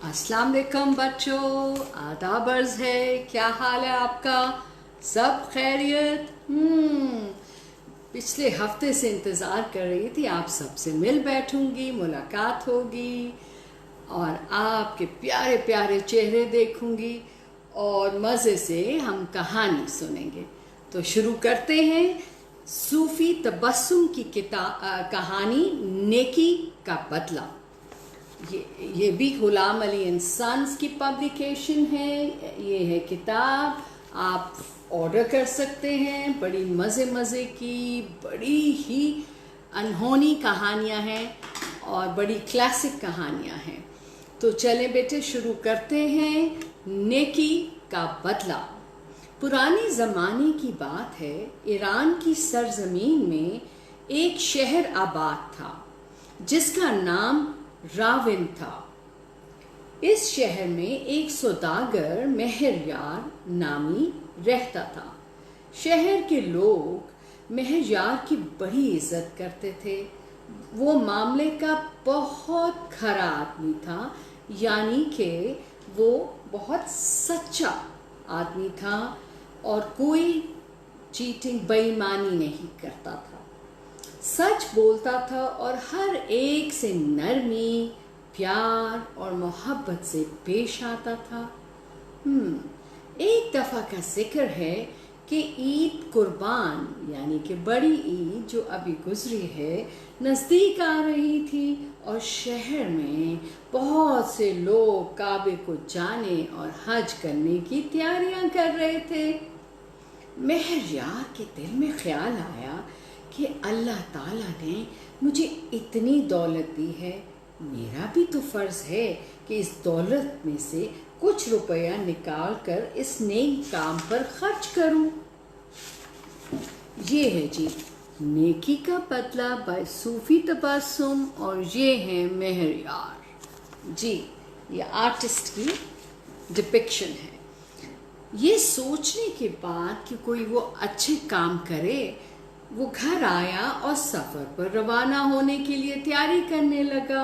अस्सलाम वालेकुम बच्चों, आदाब अर्ज़ है। क्या हाल है आपका? सब खैरियत? पिछले हफ्ते से इंतज़ार कर रही थी, आप सबसे मिल बैठूंगी, मुलाकात होगी और आपके प्यारे प्यारे चेहरे देखूंगी और मज़े से हम कहानी सुनेंगे। तो शुरू करते हैं सूफ़ी तबस्सुम की कहानी नेकी का बदला। ये भी गुलाम अली एंड सन्स की पब्लिकेशन है। ये है किताब, आप ऑर्डर कर सकते हैं। बड़ी मज़े की बड़ी ही अनहोनी कहानियाँ हैं और बड़ी क्लासिक कहानियाँ हैं। तो चलें बेटे शुरू करते हैं। नेकी का बदला। पुराने ज़माने की बात है, ईरान की सरजमीन में एक शहर आबाद था जिसका नाम राविन था। इस शहर में एक सौदागर मेहरयार नामी रहता था। शहर के लोग मेहरयार की बड़ी इज्जत करते थे। वो मामले का बहुत खरा आदमी था, यानी कि वो बहुत सच्चा आदमी था और कोई चीटिंग बेईमानी नहीं करता था। सच बोलता था और हर एक से नरमी, प्यार और मोहब्बत से पेश आता था। एक दफ़ा का जिक्र है कि ईद कुर्बान यानी कि बड़ी ईद जो अभी गुजरी है नज़दीक आ रही थी और शहर में बहुत से लोग काबे को जाने और हज करने की तैयारियां कर रहे थे। मेहरयार के दिल में ख्याल आया कि अल्लाह ताला ने मुझे इतनी दौलत दी है, मेरा भी तो फ़र्ज़ है कि इस दौलत में से कुछ रुपया निकाल कर इस नेक काम पर खर्च करूं। ये है जी नेकी का बदला बाय सूफ़ी तबस्सुम और ये है मेहरयार जी। ये आर्टिस्ट की डिपिक्शन है। ये सोचने के बाद कि कोई वो अच्छे काम करे, वो घर आया और सफर पर रवाना होने के लिए तैयारी करने लगा।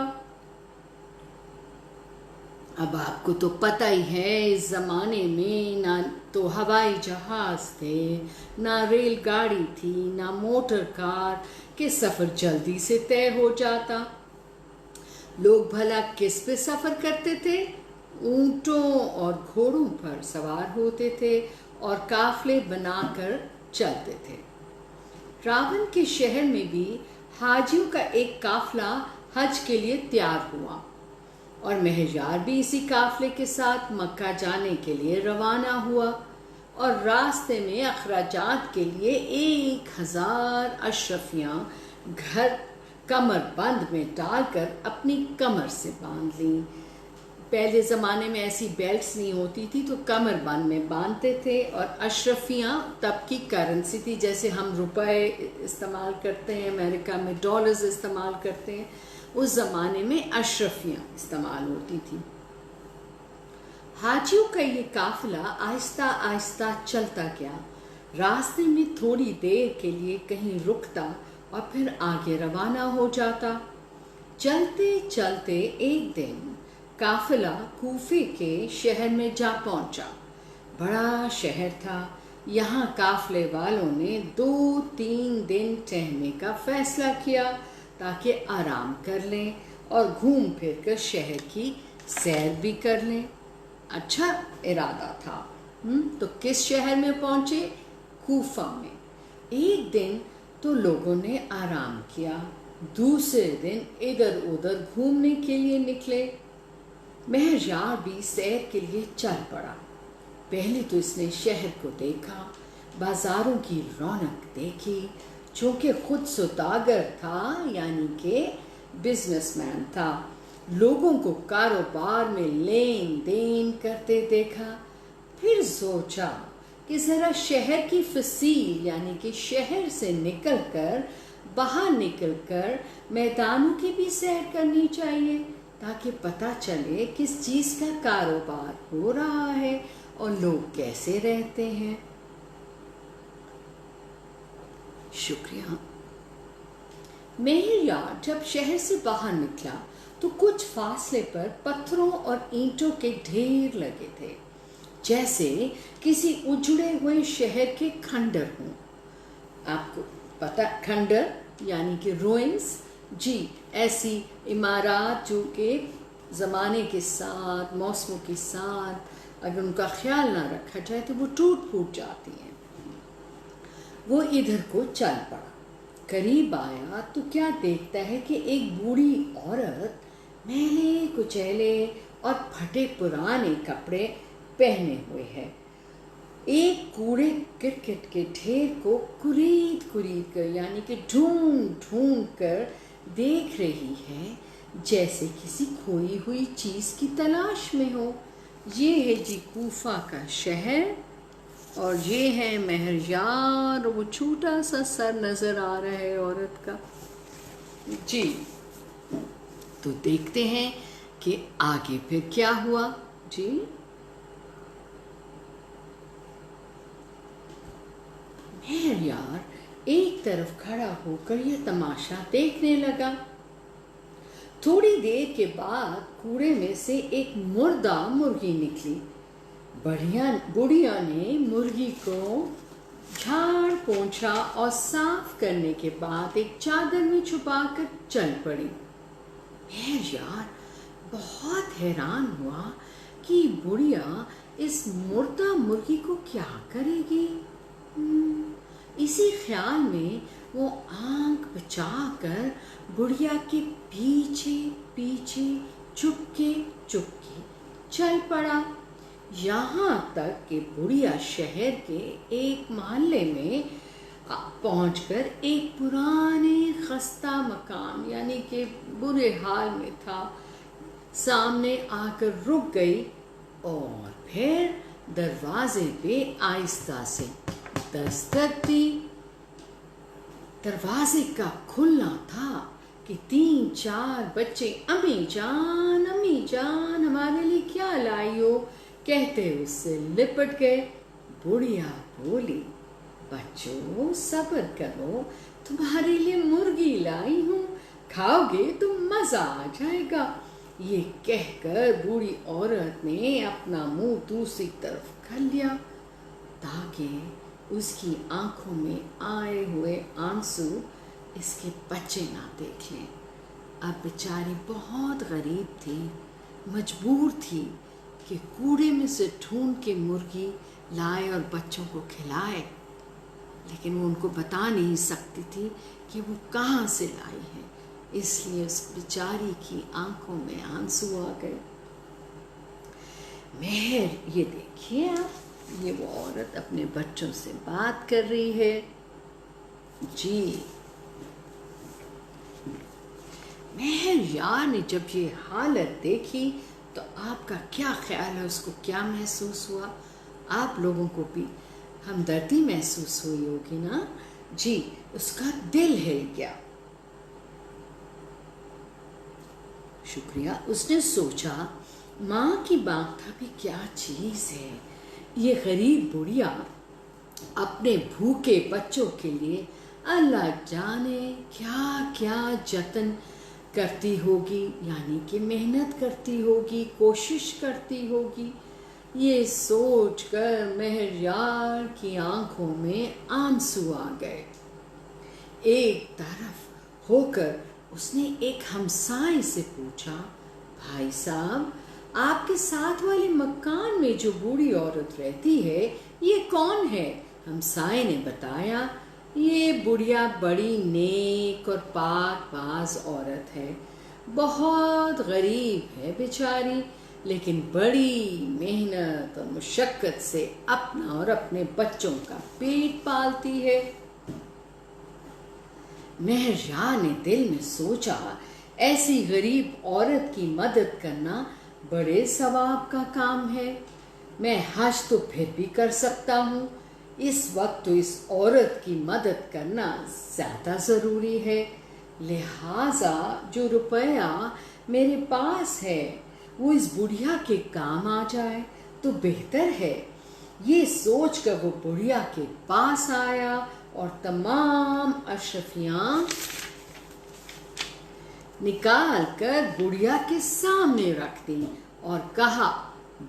अब आपको तो पता ही है, इस जमाने में ना तो हवाई जहाज थे, ना रेलगाड़ी थी, ना मोटर कार के सफर जल्दी से तय हो जाता। लोग भला किस पे सफर करते थे? ऊंटों और घोड़ों पर सवार होते थे और काफले बनाकर चलते थे। रावण के शहर में भी हाजियों का एक काफला हज के लिए तैयार हुआ और मेहरयार भी इसी काफले के साथ मक्का जाने के लिए रवाना हुआ और रास्ते में अखराजात के लिए 1000 अशरफियां घर कमर बंद में डालकर अपनी कमर से बांध लीं। पहले ज़माने में ऐसी बेल्ट्स नहीं होती थी तो कमर बंद में बांधते थे और अशरफियाँ तब की करेंसी थी। जैसे हम रुपए इस्तेमाल करते हैं, अमेरिका में डॉलर्स इस्तेमाल करते हैं, उस ज़माने में अशरफियाँ इस्तेमाल होती थी। हाजियों का ये काफिला आहिस्ता आहिस्ता चलता गया। रास्ते में थोड़ी देर के लिए कहीं रुकता और फिर आगे रवाना हो जाता। चलते चलते एक दिन काफिला कूफे के शहर में जा पहुंचा। बड़ा शहर था। यहाँ काफले वालों ने 2-3 दिन ठहरने का फैसला किया ताकि आराम कर लें और घूम फिर कर शहर की सैर भी कर लें। अच्छा इरादा था। तो किस शहर में पहुंचे? कूफा में। एक दिन तो लोगों ने आराम किया, दूसरे दिन इधर उधर घूमने के लिए निकले। मेहरयार भी सैर के लिए चल पड़ा। पहले तो इसने शहर को देखा, बाजारों की रौनक देखी। चूँकि खुद सौदागर था यानी कि बिजनेसमैन था, लोगों को कारोबार में लेन देन करते देखा। फिर सोचा कि ज़रा शहर की फसील यानी कि शहर से निकलकर बाहर निकलकर मैदानों की भी सैर करनी चाहिए ताकि पता चले किस चीज़ का कारोबार हो रहा है और लोग कैसे रहते हैं। शुक्रिया। मेहरयार जब शहर से बाहर निकला तो कुछ फासले पर पत्थरों और ईंटों के ढेर लगे थे, जैसे किसी उजड़े हुए शहर के खंडर हों। आपको पता, खंडर यानी कि रुइंस, जी, ऐसी इमारत जो कि ज़माने के साथ, मौसमों के साथ अगर उनका ख्याल ना रखा जाए तो वो टूट फूट जाती हैं। वो इधर को चल पड़ा। करीब आया तो क्या देखता है कि एक बूढ़ी औरत मैले कुचैले और फटे पुराने कपड़े पहने हुए है, एक कूड़े करकट के ढेर को कुरीद कुरीद कर यानी कि ढूंढ ढूंढ कर देख रही है, जैसे किसी खोई हुई चीज़ की तलाश में हो। ये है जी कूफा का शहर, और ये है महरयार, वो छोटा सा सर नज़र आ रहा है औरत का। जी, तो देखते हैं कि आगे फिर क्या हुआ। जी, महरयार एक तरफ खड़ा होकर यह तमाशा देखने लगा। थोड़ी देर के बाद कूड़े में से एक मुर्दा मुर्गी निकली। बुढ़िया ने मुर्गी को झाड़ पोंछा और साफ करने के बाद एक चादर में छुपाकर चल पड़ी। महरयार बहुत हैरान हुआ कि बुढ़िया इस मुर्दा मुर्गी को क्या करेगी। इसी ख्याल में वो आंख बचाकर बुढ़िया के पीछे पीछे चुपके चुपके चल पड़ा, यहाँ तक कि बुढ़िया शहर के एक मोहल्ले में पहुंचकर एक पुराने खस्ता मकान यानी कि बुरे हाल में था, सामने आकर रुक गई और फिर दरवाजे पे आहिस्ता से दस्तक दी। दरवाजे का खुलना था कि 3-4 बच्चे अम्मी जान हमारे लिए क्या लाई हो कहते उससे लिपट गए। बुढ़िया बोली, बच्चों सब्र करो, तुम्हारे लिए मुर्गी लाई हूँ, खाओगे तो मजा आ जाएगा। ये कहकर बूढ़ी औरत ने अपना मुंह दूसरी तरफ कर लिया ताकि उसकी आंखों में आए हुए आंसू इसके बच्चे ना देख लें। अब बेचारी बहुत गरीब थी, मजबूर थी कि कूड़े में से ढूंढ के मुर्गी लाए और बच्चों को खिलाए, लेकिन वो उनको बता नहीं सकती थी कि वो कहाँ से लाई है, इसलिए उस बेचारी की आंखों में आंसू आ गए। मेहर, ये देखिए आप, ये वो औरत अपने बच्चों से बात कर रही है। जी, महरयार ने जब ये हालत देखी तो आपका क्या ख्याल है, उसको क्या महसूस हुआ? आप लोगों को भी हमदर्दी महसूस हुई होगी ना? जी, उसका दिल हिल गया। शुक्रिया, उसने सोचा माँ की बात भी क्या चीज़ है। ये गरीब बुढ़िया अपने भूखे बच्चों के लिए अल्लाह जाने क्या क्या जतन करती होगी, यानी कि मेहनत करती होगी, कोशिश करती होगी। ये सोचकर महरयार की आंखों में आंसू आ गए। एक तरफ होकर उसने एक हमसाए से पूछा, भाई साहब, आपके साथ वाले मकान में जो बूढ़ी औरत रहती है ये कौन है? हमसाए ने बताया, ये बुढ़िया बड़ी नेक और पाक बाज औरत है, बहुत गरीब है बेचारी, लेकिन बड़ी मेहनत और मुशक्कत से अपना और अपने बच्चों का पेट पालती है। महरयार ने दिल में सोचा, ऐसी गरीब औरत की मदद करना बड़े सवाब का काम है। मैं हज तो फिर भी कर सकता हूँ, इस वक्त तो इस औरत की मदद करना ज़्यादा ज़रूरी है, लिहाजा जो रुपया मेरे पास है वो इस बुढ़िया के काम आ जाए तो बेहतर है। ये सोचकर वो बुढ़िया के पास आया और तमाम अशरफियाँ निकाल कर बुढ़िया के सामने रख दी और कहा,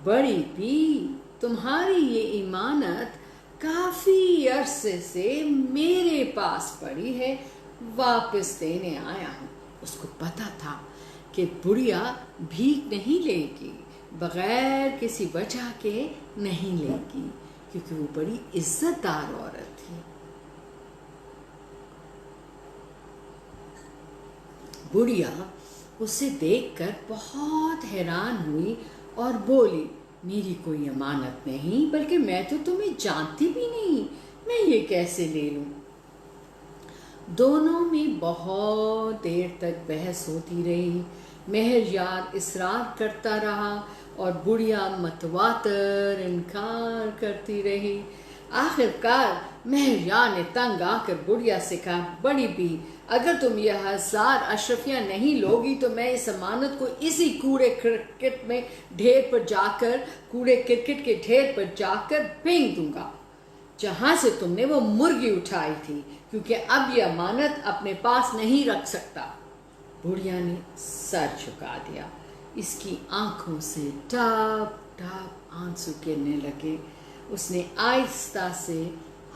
बड़ी बी, तुम्हारी ये इमानत काफी अरसे से मेरे पास पड़ी है, वापस देने आया हूँ। उसको पता था कि बुढ़िया भीख नहीं लेगी, बगैर किसी वजह के नहीं लेगी, क्योंकि वो बड़ी इज्जतदार औरत थी। बुढ़िया उसे देखकर बहुत हैरान हुई और बोली, मेरी कोई अमानत नहीं, बल्कि मैं तो तुम्हें जानती भी नहीं, मैं ये कैसे ले लूं? दोनों में बहुत देर तक बहस होती रही। मेहरयार इसरार करता रहा और बुढ़िया मतवातर इनकार करती रही। आखिरकार मेहरयार ने तंग आकर बुढ़िया से कहा, बड़ी बी, अगर तुम यह 1000 अशरफियाँ नहीं लोगी तो मैं इस अमानत को इसी कूड़े क्रिकेट के ढेर पर जाकर फेंक दूंगा, जहां से तुमने वो मुर्गी उठाई थी, क्योंकि अब यह अमानत अपने पास नहीं रख सकता। बुढ़िया ने सर झुका दिया। इसकी आंखों से टप टप आंसू गिरने लगे। उसने आहिस्ता से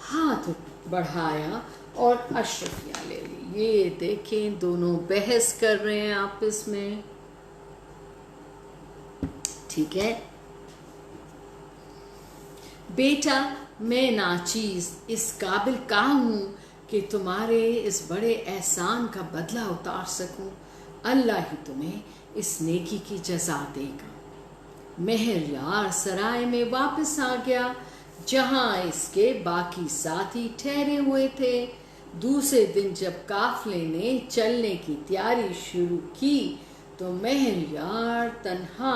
हाथ बढ़ाया और अशरफियाँ ले ली। ये देखें, दोनों बहस कर रहे हैं आपस में। ठीक है बेटा, मैं नाचीज इस काबिल कहाँ हूँ कि तुम्हारे इस बड़े एहसान का बदला उतार सकूं। अल्लाह ही तुम्हें इस नेकी की जजा देगा। मेहरयार सराय में वापस आ गया, जहां इसके बाकी साथी ठहरे हुए थे। दूसरे दिन जब काफले ने चलने की तैयारी शुरू की तो मेहरयार तन्हा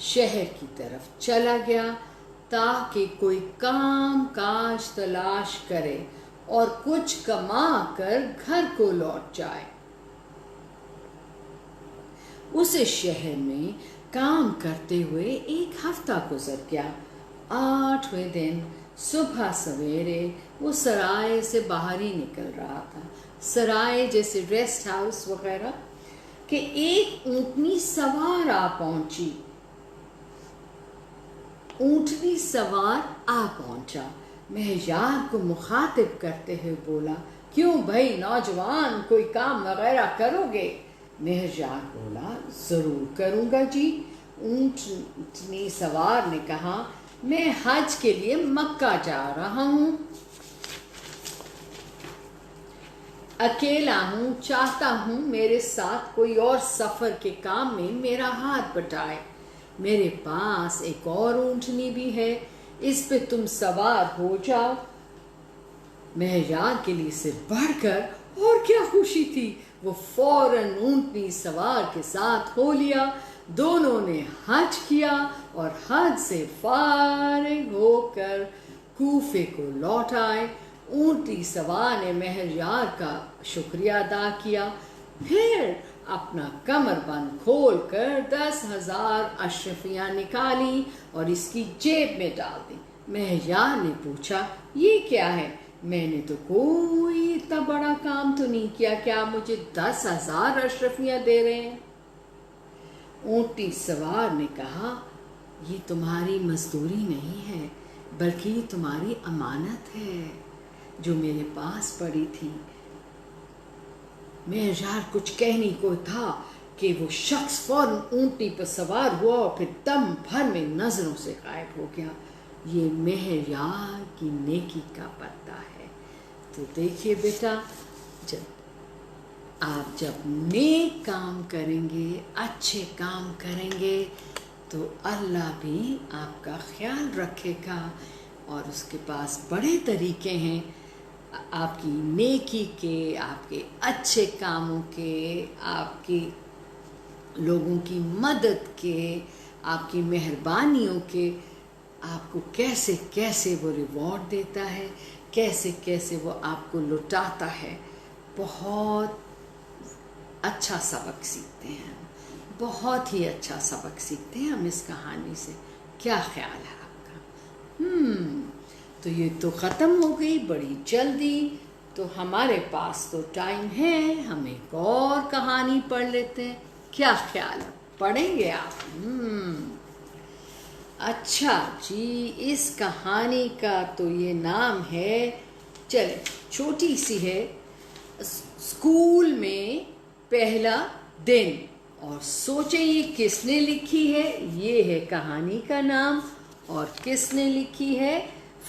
शहर की तरफ चला गया, ताकि कोई काम काज तलाश करे और कुछ कमा कर घर को लौट जाए। उसे शहर में काम करते हुए 1 हफ्ता गुजर गया। 8वें दिन सुबह सवेरे वो सराय से बाहर ही निकल रहा था। सराय जैसे रेस्ट हाउस वगैरह कि एक ऊँटनी सवार आ पहुंची। ऊँटनी सवार आ पहुंचा। मेहरयार को मुखातिब करते हुए बोला, क्यों भाई नौजवान, कोई काम वगैरह करोगे? मेहरयार बोला, जरूर करूंगा जी। ऊँटनी सवार ने कहा, मैं हज के लिए मक्का जा रहा हूँ, अकेला हूँ, चाहता हूँ मेरे साथ कोई और सफर के काम में मेरा हाथ बटाए। मेरे पास एक और ऊँटनी भी है, इस पे तुम सवार हो जाओ। मेहरयार के लिए से बढ़कर और क्या खुशी थी। वो फौरन ऊँटनी सवार के साथ हो लिया। दोनों ने हज किया और हज से फारिग होकर कूफे को लौट आए। ऊँटनी सवार ने मेहरयार का शुक्रिया अदा किया, फिर अपना कमरबंद खोल कर 10,000 अशरफियाँ निकाली और इसकी जेब में डाल दी। मेहरयार ने पूछा, ये क्या है? मैंने तो कोई इतना बड़ा काम तो नहीं किया, क्या मुझे 10,000 अशरफियाँ दे रहे हैं? ऊँटनी सवार ने कहा, ये तुम्हारी मजदूरी नहीं है, बल्कि ये तुम्हारी अमानत है जो मेरे पास पड़ी थी। मेहरयार कुछ कहने को था कि वो शख्स फौरन ऊँटनी पर सवार हुआ और फिर दम भर में नजरों से गायब हो गया। ये मेहरयार की नेकी का पत्ता है। तो देखिए बेटा, जब नेक काम करेंगे, अच्छे काम करेंगे, तो अल्लाह भी आपका ख्याल रखेगा और उसके पास बड़े तरीके हैं आपकी नेकी के, आपके अच्छे कामों के, आपकी लोगों की मदद के, आपकी मेहरबानियों के। आपको कैसे कैसे वो रिवॉर्ड देता है, कैसे कैसे वो आपको लुटाता है। बहुत अच्छा सबक सीखते हैं, बहुत ही अच्छा सबक सीखते हैं हम इस कहानी से। क्या ख्याल है आपका? तो ये तो ख़त्म हो गई बड़ी जल्दी। تو ہمارے پاس تو ٹائم ہے، ہم ایک اور کہانی پڑھ لیتے ہیں، کیا خیال ہے؟ پڑھیں گے آپ؟ اچھا جی، اس کہانی کا تو یہ نام ہے، چلے چھوٹی سی ہے، اسکول میں پہلا دن۔ اور سوچیں یہ کس نے لکھی ہے؟ یہ ہے کہانی کا نام، اور کس نے لکھی ہے؟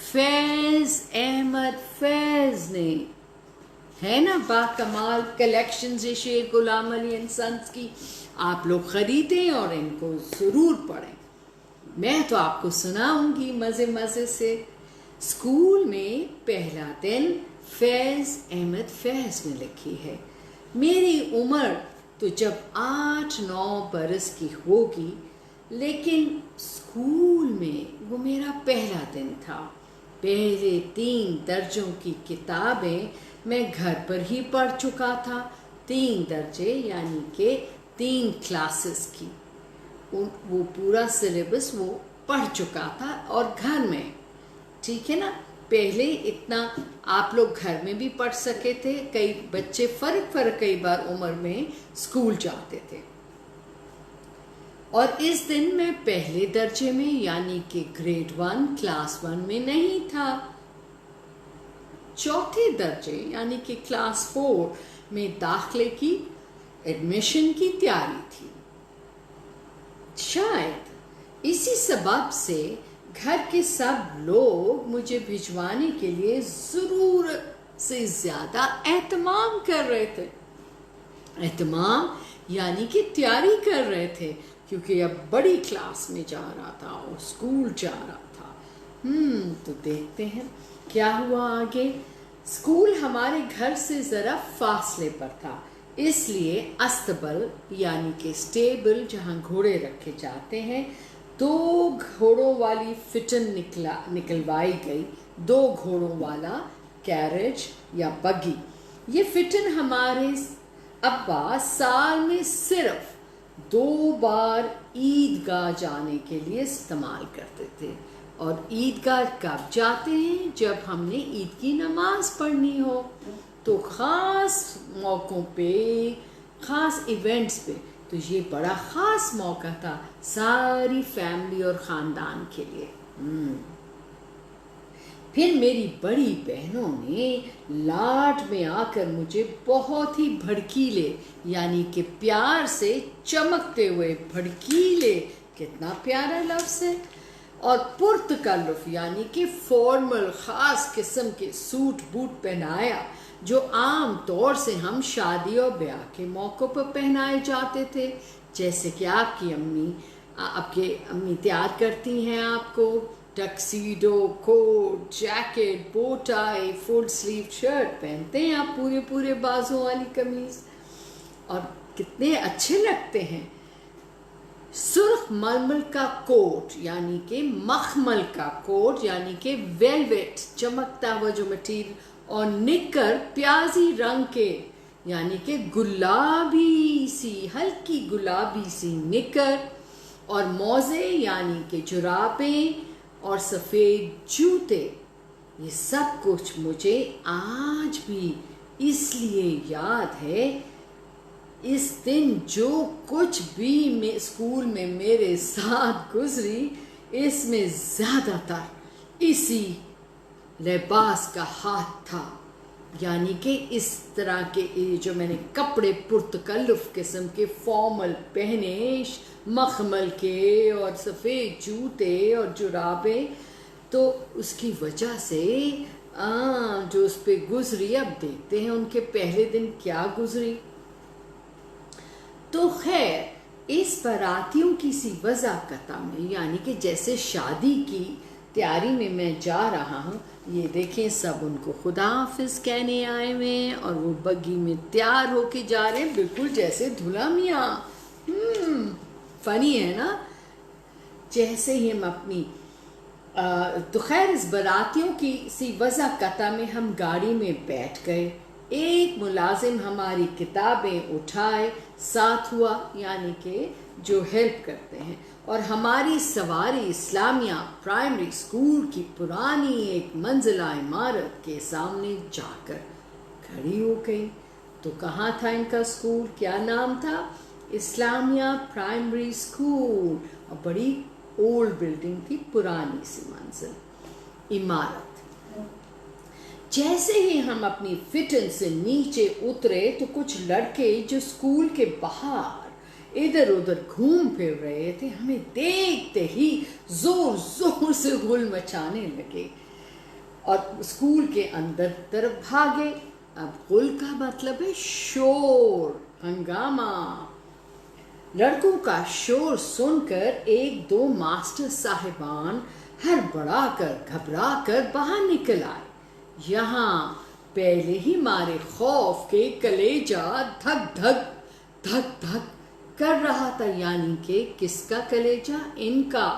فیض احمد فیض نے، ہے نا؟ با کمال کلیکشنز یہ شیر غلام علی اینڈ سنس کی، آپ لوگ خریدیں اور ان کو ضرور پڑھیں۔ میں تو آپ کو سناؤں گی مزے مزے سے۔ اسکول میں پہلا دن فیض احمد فیض نے لکھی ہے۔ میری عمر تو جب 8-9 برس کی ہوگی، لیکن اسکول میں وہ میرا پہلا دن تھا۔ پہلے 3 درجوں کی کتابیں میں گھر پر ہی پڑھ چکا تھا، 3 درجے یعنی کہ 3 کلاسز کی، وہ پورا سلیبس وہ پڑھ چکا تھا، اور گھر میں، ٹھیک ہے نا؟ پہلے اتنا آپ لوگ گھر میں بھی پڑھ سکے تھے، کئی بچے فرق کئی بار عمر میں اسکول جاتے تھے، اور اس دن میں پہلے درجے میں یعنی کہ گریڈ 1 کلاس 1 میں نہیں تھا، چوتھے درجے یعنی کہ کلاس 4 میں داخلے کی، ایڈمیشن کی تیاری تھی۔ شاید اسی سبب سے گھر کے سب لوگ مجھے بھجوانے کے لیے ضرورت سے زیادہ اہتمام کر رہے تھے، اہتمام یعنی کہ تیاری کر رہے تھے، کیونکہ اب بڑی کلاس میں جا رہا تھا اور اسکول جا رہا تھا۔ تو دیکھتے ہیں کیا ہوا آگے۔ اسکول ہمارے گھر سے ذرا فاصلے پر تھا، اس لیے استبل یعنی کہ اسٹیبل جہاں گھوڑے رکھے جاتے ہیں، 2 گھوڑوں والی فٹن نکلوائی گئی، 2 گھوڑوں والا کیریج یا بگی۔ یہ فٹن ہمارے ابا سال میں صرف 2 بار عیدگاہ جانے کے لیے استعمال کرتے تھے، اور عیدگاہ کب جاتے ہیں؟ جب ہم نے عید کی نماز پڑھنی ہو، تو خاص موقعوں پہ، خاص ایونٹس پہ، تو یہ بڑا خاص موقع تھا ساری فیملی اور خاندان کے لیے۔ پھر میری بڑی بہنوں نے لاڈ میں آ کر مجھے بہت ہی بھڑکیلے یعنی کہ پیار سے چمکتے ہوئے بھڑکیلے، کتنا پیارا لفظ ہے، اور پرتکلف یعنی کہ فارمل خاص قسم کے سوٹ بوٹ پہنایا، جو عام طور سے ہم شادی اور بیاہ کے موقع پر پہنائے جاتے تھے، جیسے کہ آپ کی امی تیار کرتی ہیں آپ کو ٹکسیڈو، کوٹ، جیکٹ، بو ٹائی، فل سلیو شرٹ پہنتے ہیں آپ، پورے بازوں والی قمیض، اور کتنے اچھے لگتے ہیں۔ سرخ ململ کا کوٹ یعنی کہ مخمل کا کوٹ یعنی کہ ویلویٹ، چمکتا ہوا جو مٹیریل، اور نکر پیازی رنگ کے یعنی کہ گلابی سی، ہلکی گلابی سی نکر، اور موزے یعنی کہ جرابیں، اور سفید جوتے۔ یہ سب کچھ مجھے آج بھی اس لیے یاد ہے، اس دن جو کچھ بھی اسکول میں میرے ساتھ گزری، اس میں زیادہ تر اسی لباس کا ہاتھ تھا، یعنی کہ اس طرح کے جو میں نے کپڑے پرتکلف قسم کے فارمل پہنے، مخمل کے اور سفید جوتے اور جرابیں، تو اس کی وجہ سے جو اس پہ گزری، اب دیکھتے ہیں ان کے پہلے دن کیا گزری۔ تو خیر، اس براتیوں کی سی وضاحت میں یعنی کہ جیسے شادی کی تیاری میں میں جا رہا ہوں، یہ دیکھیں سب ان کو خدا حافظ کہنے آئے ہوئے، اور وہ بگی میں تیار ہو کے جا رہے ہیں، بالکل جیسے دھلا میاں۔ فنی ہے نا؟ جیسے ہی ہم اپنی تو خیر اس براتیوں کی سی وضاحت میں ہم گاڑی میں بیٹھ گئے، ایک ملازم ہماری کتابیں اٹھائے ساتھ ہوا یعنی کہ جو ہیلپ کرتے ہیں، اور ہماری سواری اسلامیہ پرائمری اسکول کی پرانی ایک منزلہ عمارت کے سامنے جا کر खड़ी हो गई। तो कहाँ था इनका स्कूल, क्या नाम था? Islamia primary school. और बड़ी ओल्ड बिल्डिंग थी, पुरानी सी मंजिल इमारत। जैसे ही हम अपनी फिटन से नीचे उतरे तो कुछ लड़के जो स्कूल के बाहर इधर उधर घूम फिर रहे थे, हमें देखते ही जोर जोर से हुल मचाने लगे और स्कूल के अंदर तरफ भागे। अब हुल का मतलब है शोर, हंगामा। लड़कों का शोर सुनकर एक दो मास्टर साहिबान हड़बड़ाकर घबराकर बाहर निकल आए। यहाँ पहले ही मारे खौफ के कलेजा धक धक धक धक कर रहा था, यानी कि किसका कलेजा? इनका।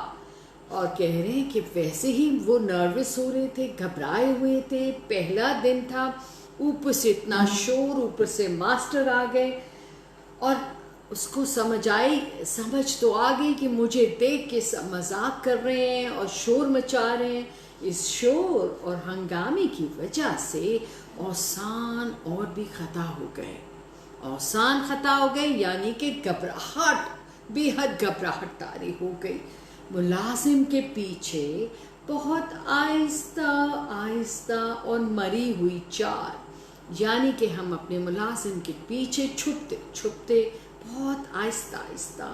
और कह रहे हैं कि वैसे ही वो नर्वस हो रहे थे, घबराए हुए थे, पहला दिन था, ऊपर से इतना शोर, ऊपर से मास्टर आ गए। और उसको समझ तो आ गई कि मुझे देख के सब मजाक कर रहे हैं और शोर मचा रहे हैं। इस शोर और हंगामे की वजह से औसान और भी खता हो गए। औसान खता हो गए यानी कि घबराहट, बेहद घबराहट तारी हो गई। मुलाजिम के पीछे बहुत आहिस्ता आहिस्ता और मरी हुई चाल, यानी कि हम अपने मुलाजिम के पीछे छुपते छुपते बहुत आहिस्ता आहिस्ता,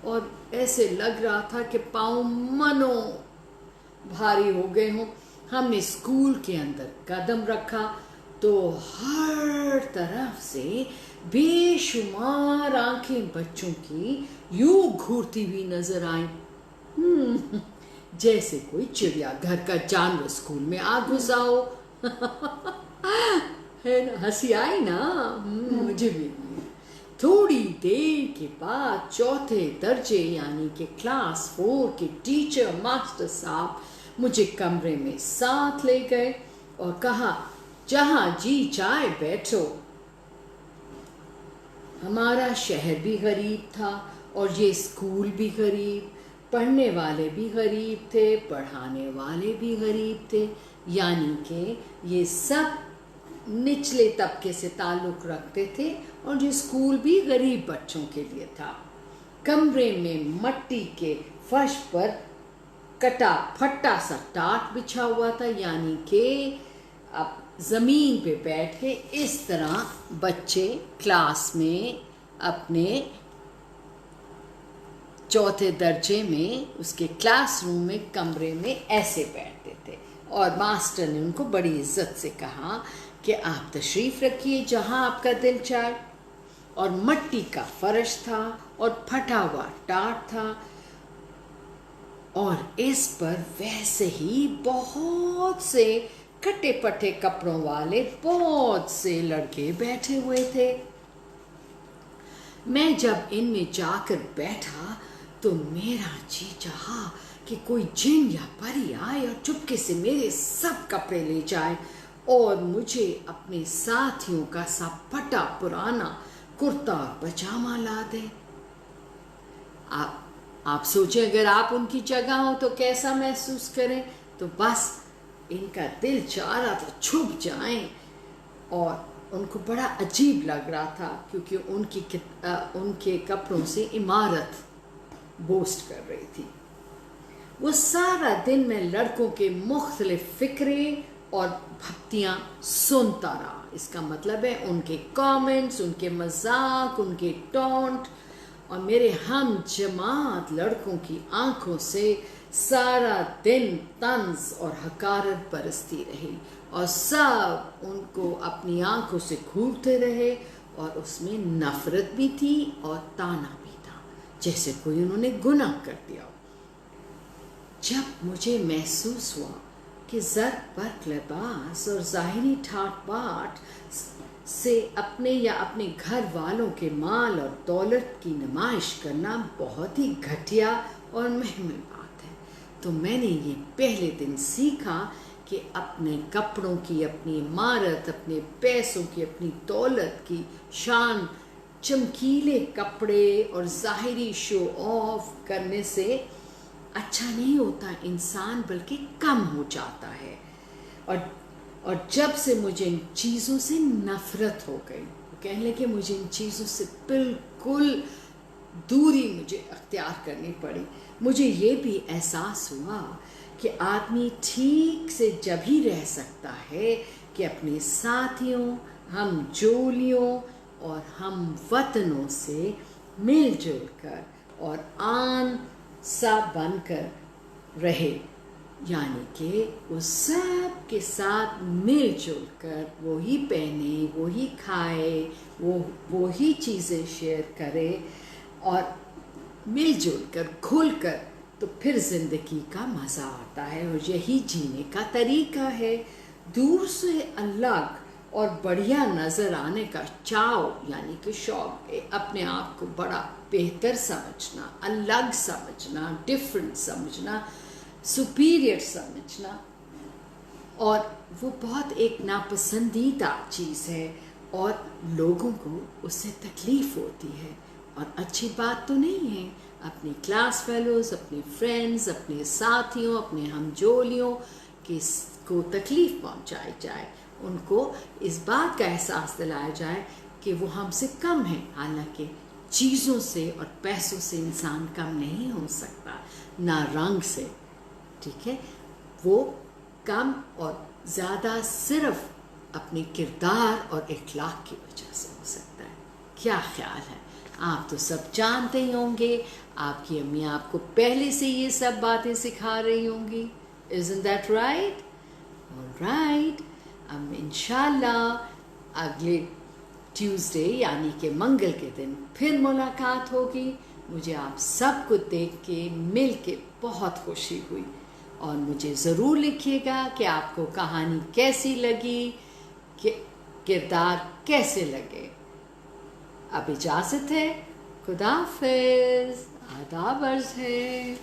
और ऐसे लग रहा था कि पाँव मनो भारी हो गए हों। हमने स्कूल के अंदर कदम रखा तो हर तरफ से बेशुमार आंखें बच्चों की यूं घूरती हुई नजर आई, जैसे कोई चिड़िया घर का जानवर स्कूल में आ घुसा हो। है ना, हंसी आई ना? मुझे भी। थोड़ी देर के बाद चौथे दर्जे यानी कि क्लास 4 के टीचर मास्टर साहब मुझे कमरे में साथ ले गए और कहा, जहां जी चाहे बैठो। हमारा शहर भी गरीब था और ये स्कूल भी गरीब, पढ़ने वाले भी गरीब थे, पढ़ाने वाले भी गरीब थे, यानी कि ये सब निचले तबके से ताल्लुक़ रखते थे और ये स्कूल भी गरीब बच्चों के लिए था। कमरे में मट्टी के फर्श पर कटा फट्टा सा टाट बिछा हुआ था, यानी कि अब ज़मीन पे बैठ के इस तरह बच्चे क्लास में अपने चौथे दर्जे में उसके क्लासरूम में कमरे में ऐसे बैठते थे। और मास्टर ने उनको बड़ी इज्जत से कहा कि आप तशरीफ़ रखिए जहाँ आपका दिल चाहे। और मट्टी का फर्श था और फटा हुआ टाट था और इस पर वैसे ही बहुत से कटे पटे कपड़ों वाले बहुत से लड़के बैठे हुए थे। मैं जब इनमें जाकर बैठा तो मेरा जी चाहा कि कोई जिन या परी आए और चुपके से मेरे सब कपड़े ले जाए और मुझे अपने साथियों का सा फटा पुराना कुर्ता और पजामा ला दे। आप सोचें अगर आप उनकी जगह हो तो कैसा महसूस करें। तो बस इनका दिल चाह रहा था छुप जाएं और उनको बड़ा अजीब लग रहा था क्योंकि उनके कपड़ों से इमारत बोस्ट कर रही थी। वो सारा दिन मैं लड़कों के मुख्तलिफ फिक्रे और भक्तियाँ सुनता रहा। इसका मतलब है उनके कमेंट्स, उनके मजाक, उनके टॉन्ट और मेरे हम जमात लड़कों की आंखों से सारा दिन तंज और हकारत बरसती रही और सब उनको अपनी आंखों से घूरते रहे और उसमें नफरत भी थी और ताना भी था, जैसे कोई उन्होंने गुनाह कर दिया हो। जब मुझे महसूस हुआ कि ज़र बर्क लिबास और ज़ाहिरी ठाट बाट से अपने या अपने घर वालों के माल और दौलत की नुमाइश करना बहुत ही घटिया और महमिल बात है, तो मैंने ये पहले दिन सीखा कि अपने कपड़ों की, अपनी इमारत, अपने पैसों की, अपनी दौलत की शान चमकीले कपड़े और ज़ाहिरी शो ऑफ करने से अच्छा नहीं होता इंसान, बल्कि कम हो जाता है। اور جب سے مجھے ان چیزوں سے نفرت ہو گئی، وہ کہنے لگے مجھے ان چیزوں سے بالکل دوری مجھے اختیار کرنی پڑی. مجھے یہ بھی احساس ہوا کہ آدمی ٹھیک سے جب ہی رہ سکتا ہے کہ اپنے ساتھیوں، ہم جولیوں اور ہم وطنوں سے مل جل کر اور آن سا بن کر رہے، یعنی کہ وہ سب کے ساتھ مل جل کر وہی پہنے، وہی کھائے، وہی چیزیں شیئر کرے اور مل جل کر گھل کر، تو پھر زندگی کا مزہ آتا ہے اور یہی جینے کا طریقہ ہے. دور سے الگ اور بڑھیا نظر آنے کا چاؤ، یعنی کہ شوق، اپنے آپ کو بڑا بہتر سمجھنا، الگ سمجھنا، ڈفرینٹ سمجھنا، سپیریئر سمجھنا، اور وہ بہت ایک ناپسندیدہ چیز ہے اور لوگوں کو اس سے تکلیف ہوتی ہے اور اچھی بات تو نہیں ہے. اپنی کلاس فیلوز، اپنے فرینڈز، اپنے ساتھیوں، اپنے ہم جولیوں کو تکلیف پہنچائی جائے، ان کو اس بات کا احساس دلایا جائے کہ وہ ہم سے کم ہیں، حالانکہ چیزوں سے اور پیسوں سے انسان کم نہیں ہو سکتا، نہ رنگ سے. ٹھیک ہے، وہ کم اور زیادہ صرف اپنے کردار اور اخلاق کی وجہ سے ہو سکتا ہے. کیا خیال ہے؟ آپ تو سب جانتے ہی ہوں گے، آپ کی امی آپ کو پہلے سے یہ سب باتیں سکھا رہی ہوں گی. Isn't that right? All right. اب انشاءاللہ اگلے ٹیوزڈے یعنی کہ منگل کے دن پھر ملاقات ہوگی. مجھے آپ سب کو دیکھ کے مل کے بہت خوشی ہوئی، اور مجھے ضرور لکھیے گا کہ آپ کو کہانی کیسی لگی، کہ کردار کیسے لگے. اب اجازت ہے، خدا حافظ، آداب عرض ہے.